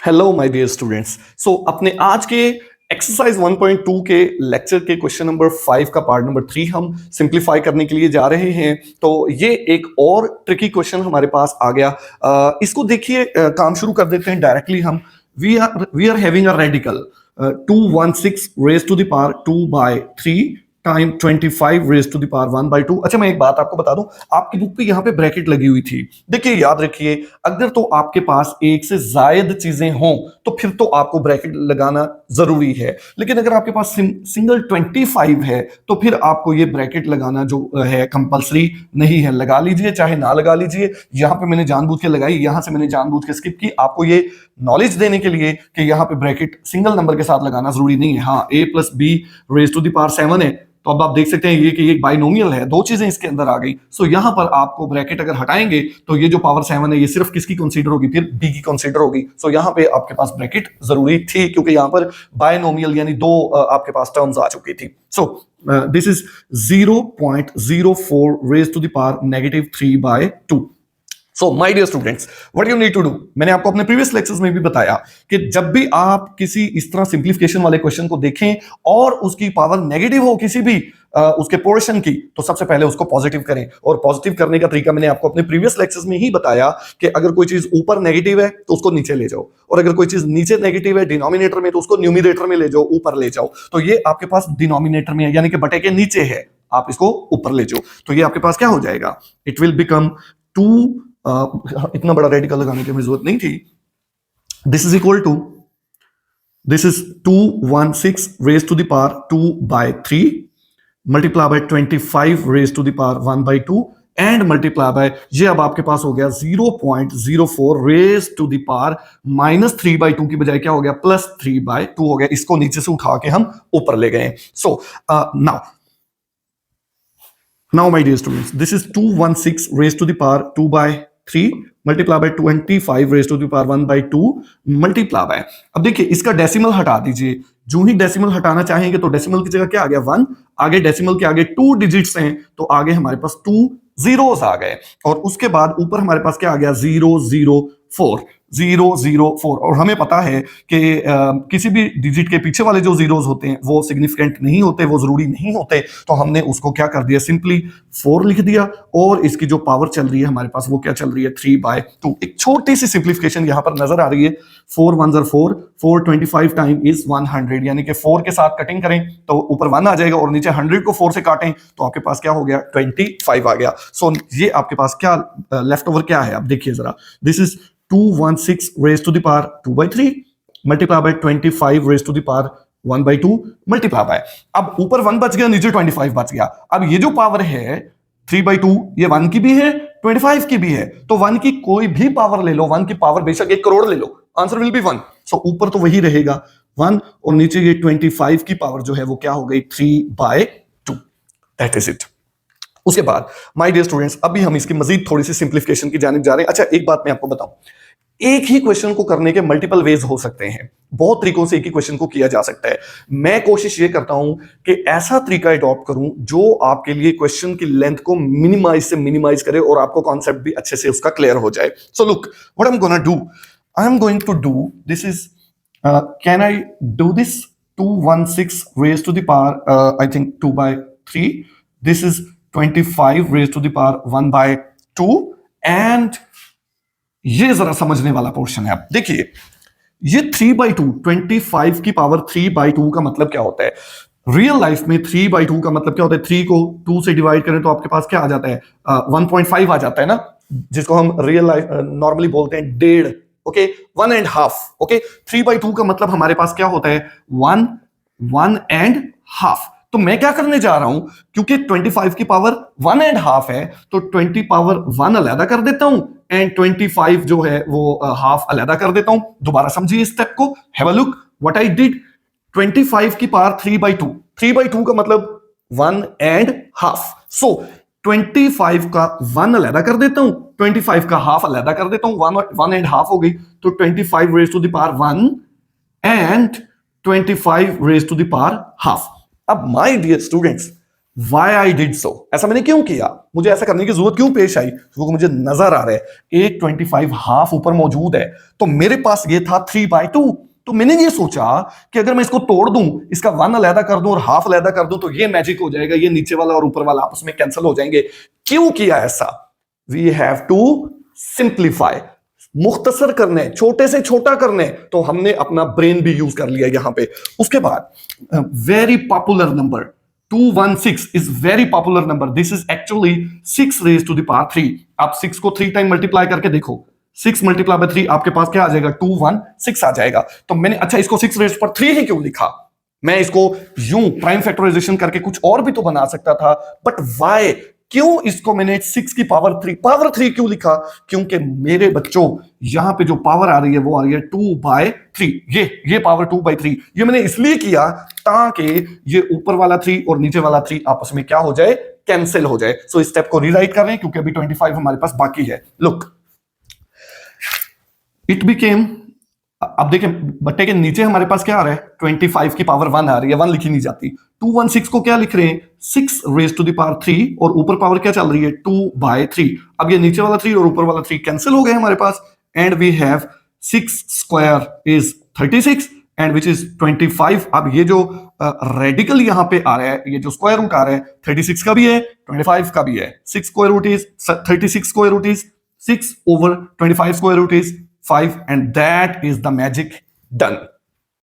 Hello my dear students. So अपने आज के एक्सरसाइज 1.2 के लेक्चर के क्वेश्चन नंबर 5 का पार्ट नंबर 3 हम सिंप्लीफाई करने के लिए जा रहे हैं। तो ये एक और ट्रिकी क्वेश्चन हमारे पास आ गया। इसको देखिए, काम शुरू कर देते हैं डायरेक्टली हम। We are having a radical 216 raise to the power 2/3 time 25 raise to the power 1/2। अच्छा, मैं एक बात आपको बता दूं, आपकी बुक पे यहाँ पे ब्रैकेट लगी हुई थी। देखिए, याद रखिए, अगर तो आपके पास एक से ज्यादा चीजें हों तो फिर तो आपको ब्रैकेट लगाना जरूरी है, लेकिन अगर आपके पास सिंगल 25 है तो फिर आपको ये ब्रैकेट लगाना जो है कंपलसरी नहीं है। लगा लीजिए चाहे ना लगा लीजिए। यहाँ पे मैंने जानबूझ के लगाई, यहां से मैंने जानबूझ के स्किप की, आपको ये नॉलेज देने के लिए कि यहाँ पे ब्रैकेट सिंगल नंबर के साथ लगाना जरूरी नहीं है। हाँ, a plus B raise to the power 7 है, तो अब आप देख सकते हैं ये कि एक बाइनोमियल है, दो चीजें इसके अंदर आ गई। सो यहां पर आपको ब्रैकेट अगर हटाएंगे तो ये जो पावर 7 है ये सिर्फ किसकी कंसीडर होगी, फिर बी की कंसीडर होगी। सो यहां पे आपके पास ब्रैकेट जरूरी थी क्योंकि यहां पर बाइनोमियल यानी दो आपके पास टर्म्स आ चुकी थी। So this is 0.04 raise to the power -3/2। So my dear students, what you need to do, मैंने आपको अपने प्रीवियस लेक्चर्स में भी बताया कि जब भी आप किसी इस तरह सिंप्लीफिकेशन वाले क्वेश्चन को देखें और उसकी पावर नेगेटिव हो किसी भी उसके पोर्शन की, तो सबसे पहले उसको पॉजिटिव करें। और पॉजिटिव करने का तरीका मैंने आपको अपने प्रीवियस लेक्चर्स में ही बताया कि अगर कोई चीज ऊपर नेगेटिव है तो उसको नीचे ले जाओ, और अगर कोई चीज नीचे नेगेटिव है डिनोमिनेटर में तो उसको न्यूमिनेटर में ले जाओ, ऊपर ले जाओ। तो ये आपके पास डिनोमिनेटर में है, यानी कि बटे के नीचे है, आप इसको ऊपर ले जाओ। तो ये आपके पास क्या हो जाएगा, इट विल बिकम 2, इतना बड़ा रेडिकल लगाने की हमें जरूरत नहीं थी। This is equal to, this is 216 raise to the power 2/3 multiply by 25 raise to the power 1/2 and multiply by, ये अब आपके पास हो गया 0.04 रेज टू द पावर -3/2 की बजाय क्या हो गया, +3/2 हो गया। इसको नीचे से उठा के हम ऊपर ले गए। सो now my dear students, this is 216 raised to the power 2/3 multiply by 25 raised to the power 1/2 multiply by, अब देखिए इसका डेसिमल हटा दीजिए। जो ही डेसिमल हटाना चाहेंगे तो डेसिमल की जगह क्या आ गया, 1, आगे डेसिमल के आगे 2 डिजिट्स हैं तो आगे हमारे पास 2 जीरोस आ गए, और उसके बाद ऊपर हमारे पास क्या आ गया, 004 004। और हमें पता है कि किसी भी डिजिट के पीछे वाले जो जीरोस होते हैं वो सिग्निफिकेंट नहीं होते, वो जरूरी नहीं होते, तो हमने उसको क्या कर दिया, सिंपली 4 लिख दिया। और इसकी जो पावर चल रही है हमारे पास वो क्या चल रही है, 3/2। एक छोटी सी सिंप्लीफिकेशन यहां पर नजर आ रही है, 4 1 ज़र 4, 425 टाइम इज 100, यानी कि 4 के साथ कटिंग करें तो ऊपर 1 आ जाएगा, और नीचे 100 को 4 से काटें तो आपके पास क्या हो गया, 25 आ गया। सो ये आपके पास क्या लेफ्ट ओवर क्या है, आप देखिए जरा। This is 216 raised to the power 2/3 multiply by 25 raised to the power 1/2 multiply by, अब ऊपर 1 बच गया, नीचे 25 बच गया। अब ये जो पावर है 3/2, ये 1 की भी है 25 की भी है, तो 1 की कोई भी पावर ले लो, 1 की पावर बेशक 1 करोड़ ले लो, आंसर विल बी 1। सो ऊपर तो वही रहेगा 1, और नीचे ये 25 की पावर जो है वो क्या हो गई, 3/2। That is it. उसके बाद माय डियर स्टूडेंट्स, अभी हम इसकी मजीद थोड़ी सी सिंप्लीफिकेशन की जानिब जा रहे हैं। अच्छा, एक बात मैं आपको बताऊं, एक ही क्वेश्चन को करने के मल्टीपल वेज हो सकते हैं, बहुत तरीकों से एक ही क्वेश्चन को किया जा सकता है। मैं कोशिश ये करता हूं कि ऐसा तरीका अडॉप्ट करूं जो आपके लिए क्वेश्चन की लेंथ को मिनिमाइज से मिनिमाइज करे और आपको कॉन्सेप्ट भी अच्छे से उसका क्लियर हो जाए। So look what I am gonna do, I am going to do this is, can I do this 216 raised to the power I think 2/3, this is 25 raised to the power 1/2, and ये जरा समझने वाला portion है। आप देखिए, ये 3/2, 25 की power 3/2 का मतलब क्या होता है, रियल लाइफ में 3/2 का मतलब क्या होता है, 3 को 2 से डिवाइड करें तो आपके पास क्या आ जाता है, 1.5 आ जाता है ना, जिसको हम रियल लाइफ नॉर्मली बोलते हैं 1.5, ओके, 1.5, ओके। 3/2 का मतलब हमारे पास क्या होता है, 1.5। तो मैं क्या करने जा रहा हूं, क्योंकि 25 की पावर 1.5 है तो 20 पावर 1 अलहदा कर देता हूं, एंड 25 जो है वो हाफ अलहदा कर देता हूं। दोबारा समझिए इस स्टेप को, have a look what I did. 25 की पावर 3/2, 3/2 का मतलब 1.5। सो 25 का 1 अलहदा कर देता हूं, 25 का हाफ अलहदा कर देता हूं, 1.5 हो गई, तो 25 raise to the power 1 and 25 raise to the power half. अब my dear students, why I did so, ऐसा मैंने क्यों किया, मुझे ऐसा करने की जरूरत क्यों पेश आई, क्योंकि मुझे नजर आ रहा है एक 25 हाफ ऊपर मौजूद है, तो मेरे पास ये था 3/2। तो मैंने ये सोचा कि अगर मैं इसको तोड़ दूं, इसका 1 अलहदा कर दूं और हाफ अलहदा कर दूं, तो ये मैजिक हो जाएगा, ये नीचे वाला और ऊपर वाला आपस में कैंसिल हो जाएंगे। क्यों किया ऐसा? वी हैव टू सिंप्लीफाई, मुख्तसर करने, छोटे से छोटा करने, तो हमने अपना ब्रेन भी यूज कर लिया यहां पे। उसके बाद very popular number 216 is very popular number. This is actually 6 raised to the power 3. आप 6 को 3 टाइम मल्टीप्लाई करके देखो, 6 मल्टीप्लाई बाय 3 आपके पास क्या आ जाएगा, 216 आ जाएगा। तो मैंने अच्छा इसको 6 रेज पर 3 ही क्यों लिखा, मैं इसको यूं प्राइम फैक्टराइजेशन करके कुछ और भी तो बना सकता था, बट वाई, क्यों इसको मैंने 6 की पावर 3 क्यों लिखा, क्योंकि मेरे बच्चों यहां पे जो पावर आ रही है वो आ रही है 2/3, ये पावर 2/3, ये मैंने इसलिए किया ताकि ये ऊपर वाला 3 और नीचे वाला 3 आपस में क्या हो जाए, कैंसिल हो जाए। सो इस स्टेप को रीराइट कर रहे हैं क्योंकि अभी 25 हमारे पास बाकी है। लुक, इट बिकेम, अब देखें बट्टे के नीचे हमारे पास क्या आ रहा है, 25 की पावर 1 आ रही है, 1 लिखी नहीं जाती। 216 को क्या लिख रहे हैं, 6 रेज टू द पावर 3, और ऊपर पावर क्या चल रही है, 2/3। अब ये नीचे वाला 3 और ऊपर वाला 3 कैंसिल हो गए हमारे पास, and we have 6 square is 36 and which is 25। अब ये जो रेडिकल यहां पे आ रहा है, ये जो स्क्वायर रूट आ रहा है 36 का भी है 25 का भी है, 6 square root is 36 square root is 6 over 25 square root is 5, and that is the magic done.